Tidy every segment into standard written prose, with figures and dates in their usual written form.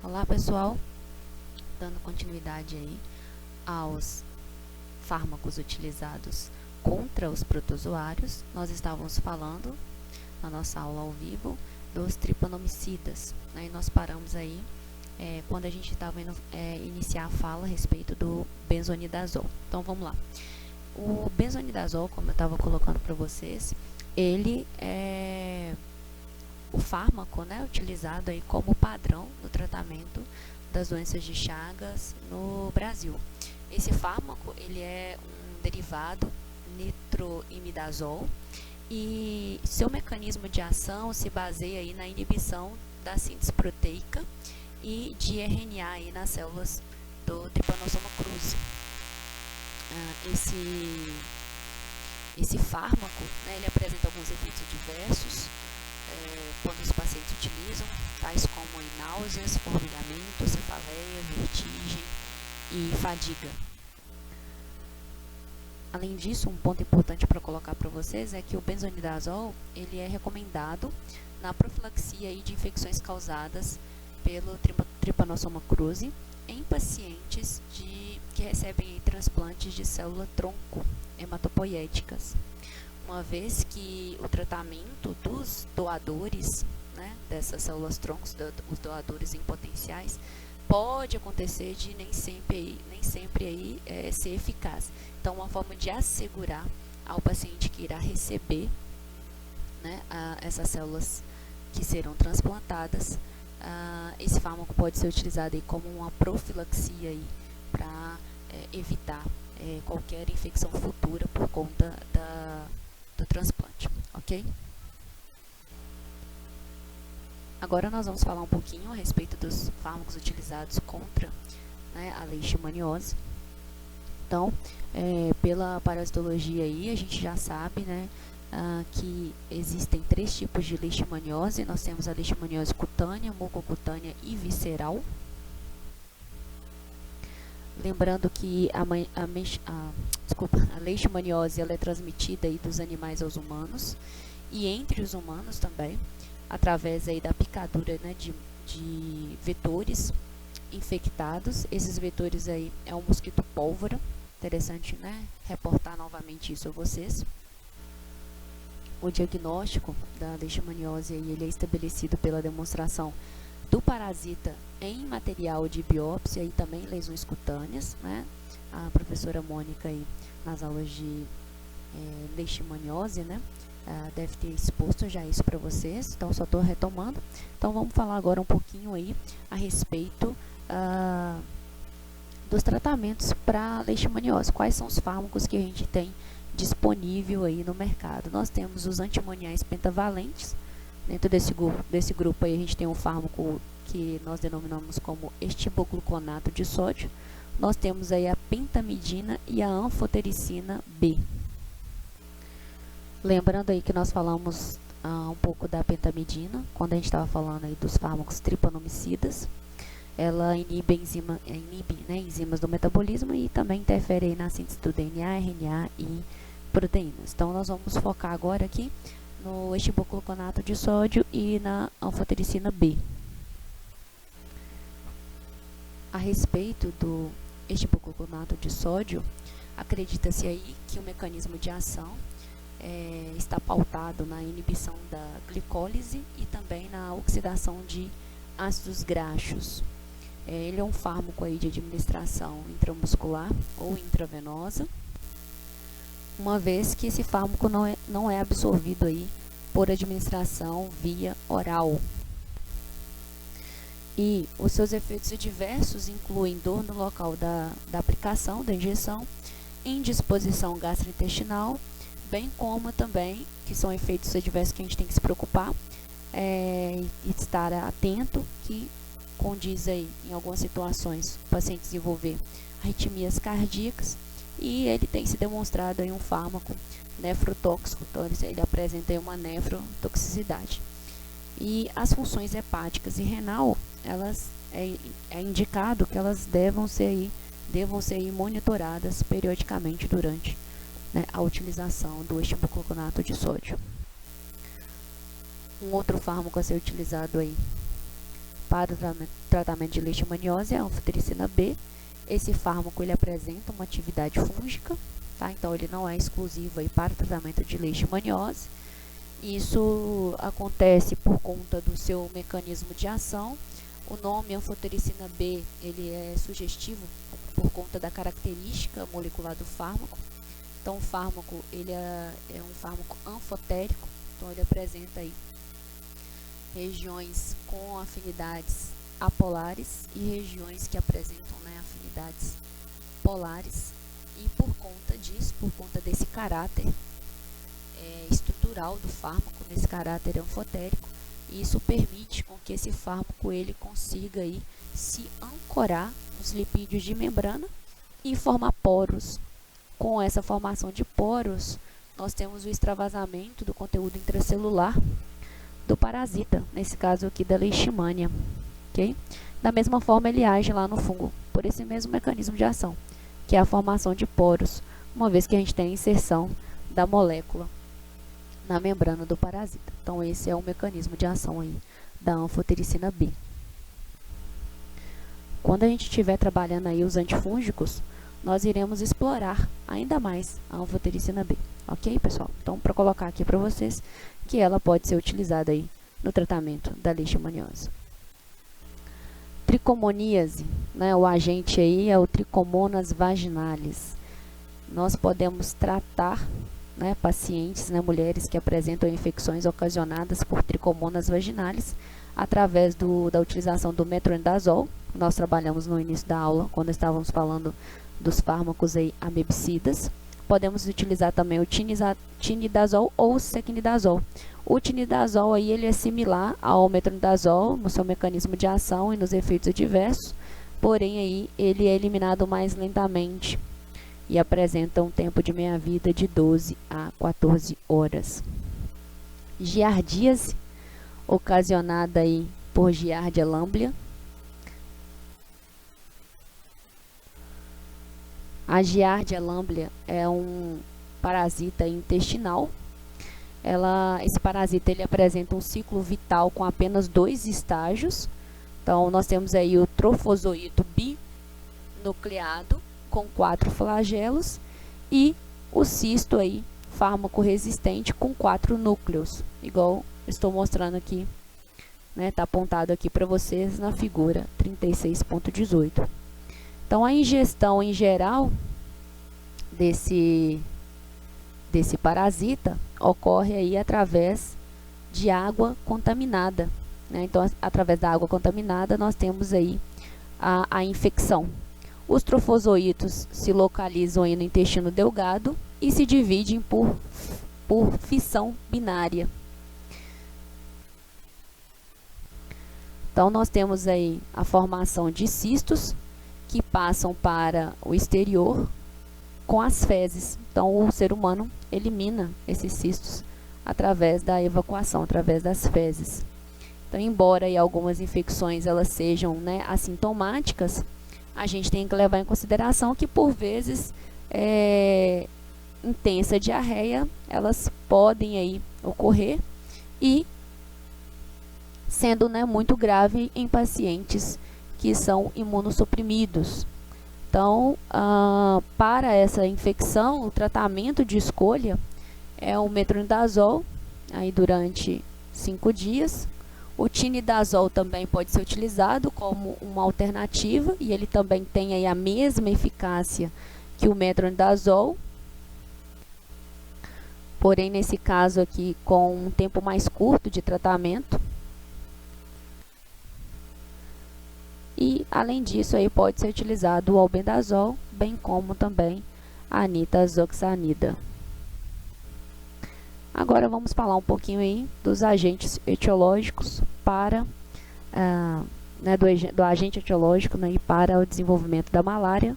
Olá pessoal, dando continuidade aí aos fármacos utilizados contra os protozoários, nós estávamos falando na nossa aula ao vivo dos tripanomicidas, né? E nós paramos aí quando a gente estava indo iniciar a fala a respeito do benzonidazol. Então vamos lá. O benzonidazol, como eu estava colocando para vocês, ele é o fármaco, né, utilizado aí como padrão no tratamento das doenças de Chagas no Brasil. Esse fármaco ele é um derivado nitroimidazol e seu mecanismo de ação se baseia aí na inibição da síntese proteica e de RNA aí nas células do Trypanosoma cruzi. Esse fármaco, né, ele apresenta alguns efeitos diversos quando os pacientes utilizam, tais como náuseas, formigamento, cefaleia, vertigem e fadiga. Além disso, um ponto importante para colocar para vocês é que o benzonidazol ele é recomendado na profilaxia aí de infecções causadas pelo Trypanosoma cruzi em pacientes que recebem aí transplantes de célula-tronco hematopoéticas, uma vez que o tratamento dos doadores, né, dessas células-troncos, os doadores em potenciais, pode acontecer de nem sempre aí ser eficaz. Então, uma forma de assegurar ao paciente que irá receber, né, essas células que serão transplantadas, esse fármaco pode ser utilizado aí como uma profilaxia para evitar qualquer infecção futura por conta do transplante, ok? Agora nós vamos falar um pouquinho a respeito dos fármacos utilizados contra, né, a leishmaniose. Então, pela parasitologia aí, a gente já sabe, né, que existem 3 tipos de leishmaniose. Nós temos a leishmaniose cutânea, mucocutânea e visceral. Lembrando que a leishmaniose ela é transmitida aí dos animais aos humanos e entre os humanos também, através aí da picadura, né, de vetores infectados. Esses vetores aí é o mosquito pólvora. Interessante, né, reportar novamente isso a vocês. O diagnóstico da leishmaniose aí, ele é estabelecido pela demonstração do parasita em material de biópsia e também lesões cutâneas, né? A professora Mônica aí, nas aulas de leishmaniose, né, deve ter exposto já isso para vocês, então só estou retomando. Então vamos falar agora um pouquinho aí a respeito dos tratamentos para leishmaniose. Quais são os fármacos que a gente tem disponível aí no mercado? Nós temos os antimoniais pentavalentes. Dentro desse grupo aí a gente tem um fármaco que nós denominamos como estibogluconato de sódio. Nós temos aí a pentamidina e a anfotericina B. Lembrando aí que nós falamos um pouco da pentamidina, quando a gente estava falando aí dos fármacos tripanomicidas. Ela inibe né, enzimas do metabolismo e também interfere aí na síntese do DNA, RNA e proteínas. Então nós vamos focar agora aqui no estibogluconato de sódio e na anfotericina B. A respeito do estibogluconato de sódio, acredita-se aí que o mecanismo de ação está pautado na inibição da glicólise e também na oxidação de ácidos graxos. Ele é um fármaco aí de administração intramuscular ou intravenosa, uma vez que esse fármaco não é absorvido aí por administração via oral. E os seus efeitos adversos incluem dor no local da aplicação, da injeção, indisposição gastrointestinal, bem como também, que são efeitos adversos que a gente tem que se preocupar e estar atento, que condiz aí, em algumas situações, o paciente desenvolver arritmias cardíacas, e ele tem se demonstrado aí um fármaco nefrotóxico, então ele apresenta aí uma nefrotoxicidade. E as funções hepáticas e renal, elas é indicado que elas devam ser aí monitoradas periodicamente durante, né, a utilização do estibogluconato de sódio. Um outro fármaco a ser utilizado aí para o tratamento de leishmaniose é a anfotericina B. Esse fármaco ele apresenta uma atividade fúngica, tá? Então ele não é exclusivo aí para o tratamento de leishmaniose. Isso acontece por conta do seu mecanismo de ação. O nome anfotericina B ele é sugestivo por conta da característica molecular do fármaco. Então o fármaco ele é um fármaco anfotérico, então ele apresenta aí regiões com afinidades apolares e regiões que apresentam, né, afinidades polares, e por conta disso, por conta desse caráter estrutural do fármaco, nesse caráter anfotérico, isso permite com que esse fármaco ele consiga aí se ancorar nos lipídios de membrana e formar poros. Com essa formação de poros, nós temos o extravasamento do conteúdo intracelular do parasita, nesse caso aqui da leishmania, ok? Da mesma forma ele age lá no fungo, por esse mesmo mecanismo de ação, que é a formação de poros, uma vez que a gente tem a inserção da molécula na membrana do parasita. Então esse é o mecanismo de ação aí da anfotericina B. Quando a gente estiver trabalhando aí os antifúngicos, nós iremos explorar ainda mais a anfotericina B, ok, pessoal? Então, para colocar aqui para vocês que ela pode ser utilizada aí no tratamento da leishmaniose. Tricomoníase, né? O agente aí é o Trichomonas vaginalis. Nós podemos tratar, né, pacientes, né, mulheres que apresentam infecções ocasionadas por Trichomonas vaginalis através da utilização do metronidazol. Nós trabalhamos no início da aula, quando estávamos falando dos fármacos aí amebicidas. Podemos utilizar também o tinidazol ou o secnidazol. O tinidazol aí ele é similar ao metronidazol no seu mecanismo de ação e nos efeitos adversos, porém aí ele é eliminado mais lentamente e apresenta um tempo de meia-vida de 12 a 14 horas. Giardíase, ocasionada aí por Giardia lamblia. A Giardia lamblia é um parasita intestinal. Esse parasita ele apresenta um ciclo vital com apenas 2 estágios. Então, nós temos aí o trofozoito binucleado com 4 flagelos e o cisto aí, fármaco resistente com 4 núcleos, igual estou mostrando aqui, né? Está apontado aqui para vocês na figura 36.18. Então, a ingestão em geral desse parasita ocorre aí através de água contaminada, né? Então, através da água contaminada, nós temos aí a infecção. Os trofozoitos se localizam aí no intestino delgado e se dividem por fissão binária. Então, nós temos aí a formação de cistos que passam para o exterior com as fezes. Então, o ser humano elimina esses cistos através da evacuação, através das fezes. Então, embora aí algumas infecções elas sejam, né, assintomáticas, a gente tem que levar em consideração que, por vezes, intensa diarreia, elas podem aí ocorrer e sendo, né, muito grave em pacientes que são imunossuprimidos. Então, para essa infecção, o tratamento de escolha é o metronidazol, aí durante 5 dias. O tinidazol também pode ser utilizado como uma alternativa e ele também tem aí a mesma eficácia que o metronidazol, porém nesse caso aqui com um tempo mais curto de tratamento. E além disso aí pode ser utilizado o albendazol, bem como também a nitazoxanida. Agora vamos falar um pouquinho aí dos agentes etiológicos para né, do agente etiológico, né, e para o desenvolvimento da malária.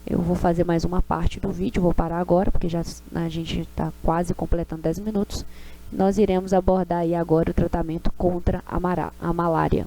Eu vou fazer mais uma parte do vídeo, vou parar agora porque já a gente está quase completando 10 minutos. Nós iremos abordar aí agora o tratamento contra a malária.